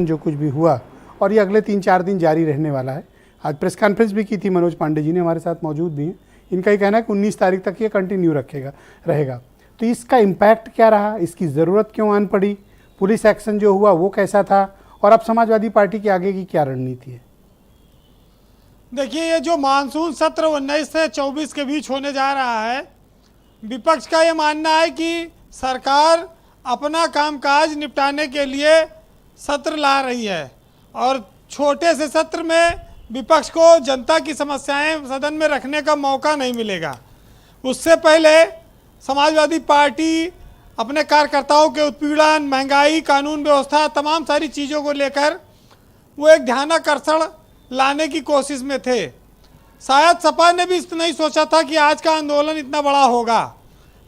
जो कुछ भी हुआ और ये अगले 3-4 दिन जारी रहने वाला है। आज प्रेस कॉन्फ्रेंस भी की थी मनोज पांडे जी ने, हमारे साथ मौजूद भी हैं। इनका ही कहना है कि 19 तारीख तक ये कंटिन्यू रहेगा। तो इसका इम्पैक्ट क्या रहा, इसकी ज़रूरत क्यों आन पड़ी, पुलिस एक्शन जो हुआ वो कैसा था, और अब समाजवादी पार्टी की आगे की क्या रणनीति है? देखिए, ये जो मानसून सत्र 19 से 24 के बीच होने जा रहा है, विपक्ष का ये मानना है कि सरकार अपना कामकाज निपटाने के लिए सत्र ला रही है और छोटे से सत्र में विपक्ष को जनता की समस्याएं सदन में रखने का मौका नहीं मिलेगा। उससे पहले समाजवादी पार्टी अपने कार्यकर्ताओं के उत्पीड़न, महंगाई, कानून व्यवस्था, तमाम सारी चीज़ों को लेकर वो एक ध्यानाकर्षण लाने की कोशिश में थे। शायद सपा ने भी इतना नहीं सोचा था कि आज का आंदोलन इतना बड़ा होगा,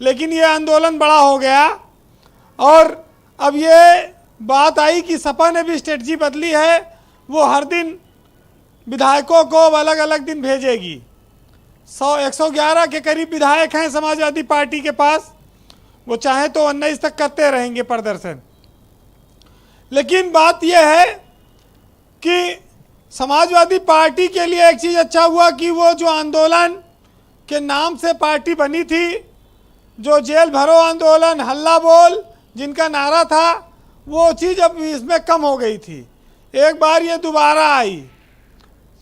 लेकिन ये आंदोलन बड़ा हो गया। और अब ये बात आई कि सपा ने भी स्ट्रेटजी बदली है, वो हर दिन विधायकों को अलग अलग दिन भेजेगी। 111 के करीब विधायक हैं समाजवादी पार्टी के पास, वो चाहे तो 19 तक करते रहेंगे प्रदर्शन। लेकिन बात यह है कि समाजवादी पार्टी के लिए एक चीज़ अच्छा हुआ कि वो जो आंदोलन के नाम से पार्टी बनी थी, जो जेल भरो आंदोलन, हल्ला बोल जिनका नारा था, वो चीज़ अब इसमें कम हो गई थी। एक बार ये दोबारा आई।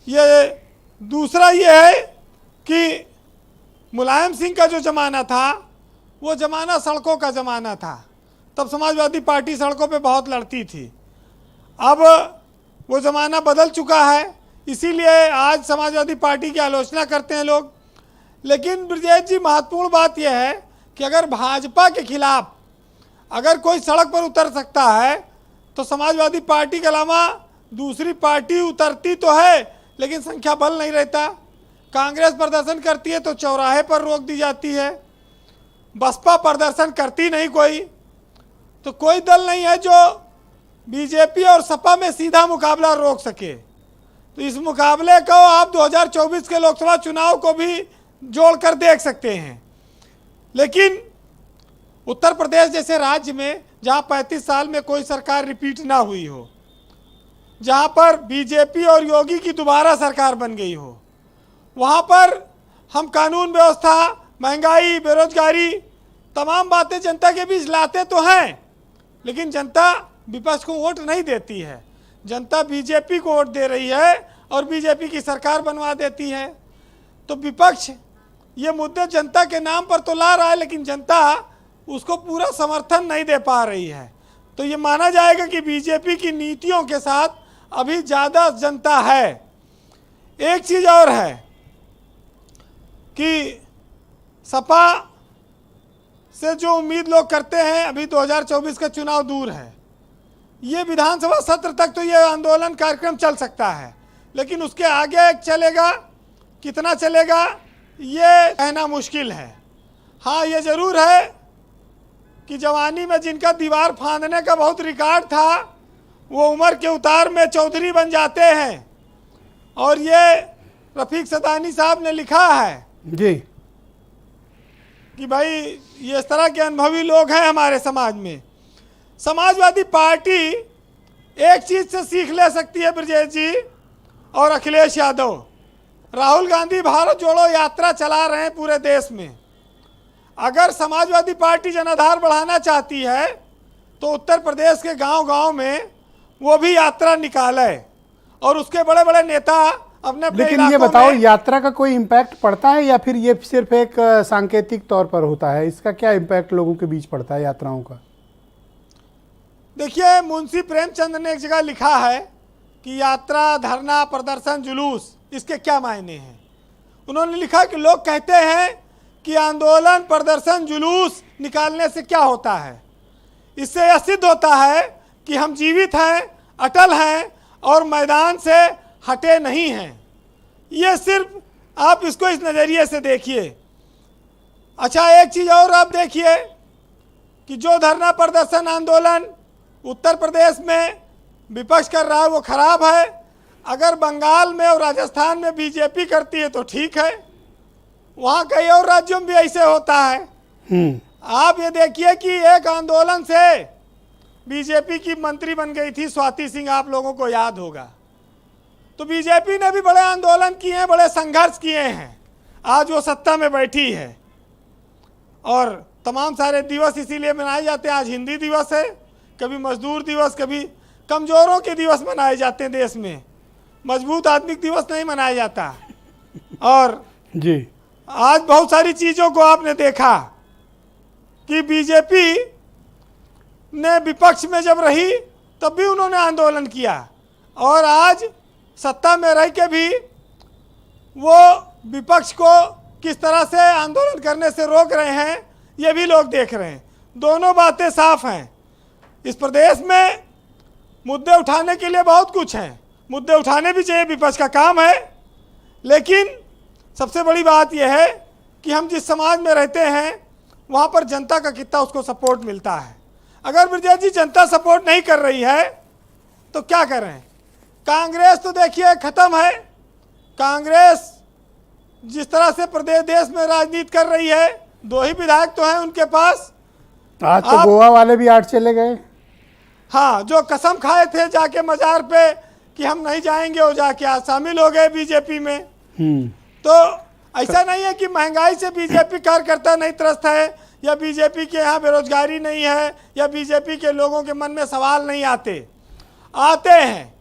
ये दूसरा ये है कि मुलायम सिंह का जो ज़माना था, वो ज़माना सड़कों का ज़माना था। तब समाजवादी पार्टी सड़कों पे बहुत लड़ती थी। अब वो ज़माना बदल चुका है, इसीलिए आज समाजवादी पार्टी की आलोचना करते हैं लोग। लेकिन ब्रजेश जी, महत्वपूर्ण बात यह है कि अगर भाजपा के खिलाफ अगर कोई सड़क पर उतर सकता है तो समाजवादी पार्टी के अलावा दूसरी पार्टी उतरती तो है, लेकिन संख्या बल नहीं रहता। कांग्रेस प्रदर्शन करती है तो चौराहे पर रोक दी जाती है, बसपा प्रदर्शन करती नहीं कोई। तो कोई दल नहीं है जो बीजेपी और सपा में सीधा मुकाबला रोक सके। तो इस मुकाबले को आप 2024 के लोकसभा चुनाव को भी जोड़कर देख सकते हैं। लेकिन उत्तर प्रदेश जैसे राज्य में, जहां 35 साल में कोई सरकार रिपीट ना हुई हो, जहां पर बीजेपी और योगी की दोबारा सरकार बन गई हो, वहां पर हम कानून व्यवस्था, महंगाई, बेरोजगारी, तमाम बातें जनता के बीच लाते तो हैं, लेकिन जनता विपक्ष को वोट नहीं देती है। जनता बीजेपी को वोट दे रही है और बीजेपी की सरकार बनवा देती है। तो विपक्ष ये मुद्दे जनता के नाम पर तो ला रहा है, लेकिन जनता उसको पूरा समर्थन नहीं दे पा रही है। तो ये माना जाएगा कि बीजेपी की नीतियों के साथ अभी ज़्यादा जनता है। एक चीज़ और है कि सपा से जो उम्मीद लोग करते हैं, अभी 2024 का चुनाव दूर है, ये विधानसभा सत्र तक तो ये आंदोलन कार्यक्रम चल सकता है, लेकिन उसके आगे चलेगा, कितना चलेगा ये कहना मुश्किल है। हाँ, ये ज़रूर है कि जवानी में जिनका दीवार फांदने का बहुत रिकॉर्ड था, वो उम्र के उतार में चौधरी बन जाते हैं। और ये रफीक सदानी साहब ने लिखा है जी कि भाई ये इस तरह के अनुभवी लोग हैं हमारे समाज में। समाजवादी पार्टी एक चीज़ से सीख ले सकती है ब्रजेश जी और अखिलेश यादव। राहुल गांधी भारत जोड़ो यात्रा चला रहे हैं पूरे देश में। अगर समाजवादी पार्टी जनाधार बढ़ाना चाहती है तो उत्तर प्रदेश के गांव-गांव में वो भी यात्रा निकाले और उसके बड़े बड़े नेता अपने अपने लेकिन ये बताओ, यात्रा का कोई इम्पैक्ट पड़ता है या फिर ये सिर्फ एक सांकेतिक तौर पर होता है? इसका क्या इम्पैक्ट लोगों के बीच पड़ता है यात्राओं का? देखिए, मुंशी प्रेमचंद ने एक जगह लिखा है कि यात्रा, धरना, प्रदर्शन, जुलूस, इसके क्या मायने हैं। उन्होंने लिखा कि लोग कहते हैं कि आंदोलन, प्रदर्शन, जुलूस निकालने से क्या होता है। इससे यह सिद्ध होता है कि हम जीवित हैं, अटल हैं और मैदान से हटे नहीं हैं। ये सिर्फ आप इसको इस नज़रिए से देखिए। अच्छा, एक चीज़ और आप देखिए कि जो धरना, प्रदर्शन, आंदोलन उत्तर प्रदेश में विपक्ष कर रहा है वो खराब है। अगर बंगाल में और राजस्थान में बीजेपी करती है तो ठीक है, वहाँ कई और राज्यों में भी ऐसे होता है। आप ये देखिए कि एक आंदोलन से बीजेपी की मंत्री बन गई थी स्वाति सिंह, आप लोगों को याद होगा। तो बीजेपी ने भी बड़े आंदोलन किए हैं, बड़े संघर्ष किए हैं, आज वो सत्ता में बैठी है। और तमाम सारे दिवस इसीलिए मनाए जाते हैं। आज हिंदी दिवस है, कभी मजदूर दिवस, कभी कमज़ोरों के दिवस मनाए जाते हैं देश में, मजबूत आदमी दिवस नहीं मनाया जाता। और जी, आज बहुत सारी चीज़ों को आपने देखा कि बीजेपी ने विपक्ष में जब रही तब भी उन्होंने आंदोलन किया, और आज सत्ता में रह के भी वो विपक्ष को किस तरह से आंदोलन करने से रोक रहे हैं, ये भी लोग देख रहे हैं। दोनों बातें साफ हैं। इस प्रदेश में मुद्दे उठाने के लिए बहुत कुछ हैं, मुद्दे उठाने भी चाहिए, विपक्ष का काम है। लेकिन सबसे बड़ी बात यह है कि हम जिस समाज में रहते हैं वहाँ पर जनता का कितना उसको सपोर्ट मिलता है। अगर ब्रजेश जी जनता सपोर्ट नहीं कर रही है तो क्या करें? कांग्रेस तो देखिए खत्म है। कांग्रेस जिस तरह से प्रदेश देश में राजनीति कर रही है, 2 ही विधायक तो हैं उनके पास। आज तो गोवा वाले भी 8 चले गए। हाँ, जो कसम खाए थे जाके मजार पे कि हम नहीं जाएंगे, वो जाके आज शामिल हो गए बीजेपी में। तो ऐसा नहीं है कि महंगाई से बीजेपी कार्यकर्ता नहीं त्रस्त है, या बीजेपी के यहाँ बेरोजगारी नहीं है, या बीजेपी के लोगों के मन में सवाल नहीं आते हैं।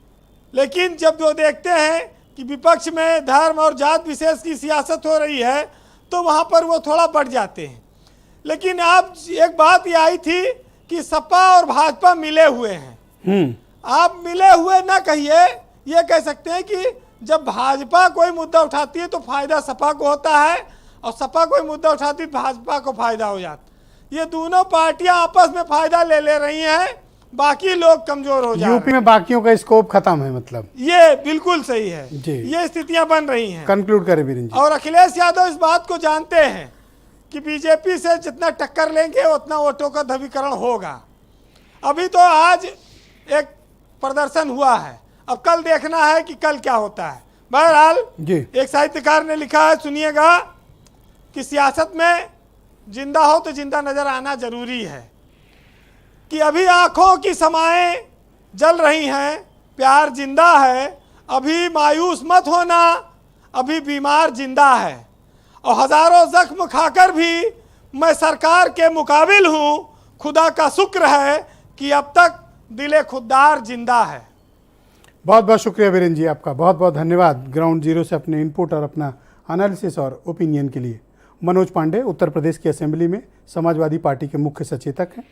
लेकिन जब वो देखते हैं कि विपक्ष में धर्म और जात विशेष की सियासत हो रही है तो वहाँ पर वो थोड़ा बढ़ जाते हैं। लेकिन आप एक बात ये आई थी कि सपा और भाजपा मिले हुए हैं। आप मिले हुए ना कहिए, ये कह सकते हैं कि जब भाजपा कोई मुद्दा उठाती है तो फायदा सपा को होता है, और सपा कोई मुद्दा उठाती है तो भाजपा को फायदा हो जाता। ये दोनों पार्टियां आपस में फायदा ले रही हैं, बाकी लोग कमजोर हो जा रहे हैं। यूपी में बाकियों का स्कोप खत्म है, मतलब ये बिल्कुल सही है जी। ये स्थितियां बन रही हैं। कंक्लूड करें वीरेन जी। और अखिलेश यादव इस बात को जानते हैं कि बीजेपी से जितना टक्कर लेंगे उतना वोटों का ध्रुवीकरण होगा। अभी तो आज एक प्रदर्शन हुआ है, अब कल देखना है कि कल क्या होता है। बहरहाल जी, एक साहित्यकार ने लिखा है, सुनिएगा, कि सियासत में जिंदा हो तो जिंदा नजर आना जरूरी है, कि अभी आंखों की समाएं जल रही हैं, प्यार जिंदा है, अभी मायूस मत होना, अभी बीमार जिंदा है, और हजारों जख्म खाकर भी मैं सरकार के मुकाबिल हूँ, खुदा का शुक्र है कि अब तक दिले खुददार जिंदा है। बहुत बहुत शुक्रिया वीरेन जी, आपका बहुत बहुत धन्यवाद ग्राउंड जीरो से अपने इनपुट और अपना एनालिसिस और ओपिनियन के लिए। मनोज पांडे उत्तर प्रदेश की असेंबली में समाजवादी पार्टी के मुख्य सचेतक हैं।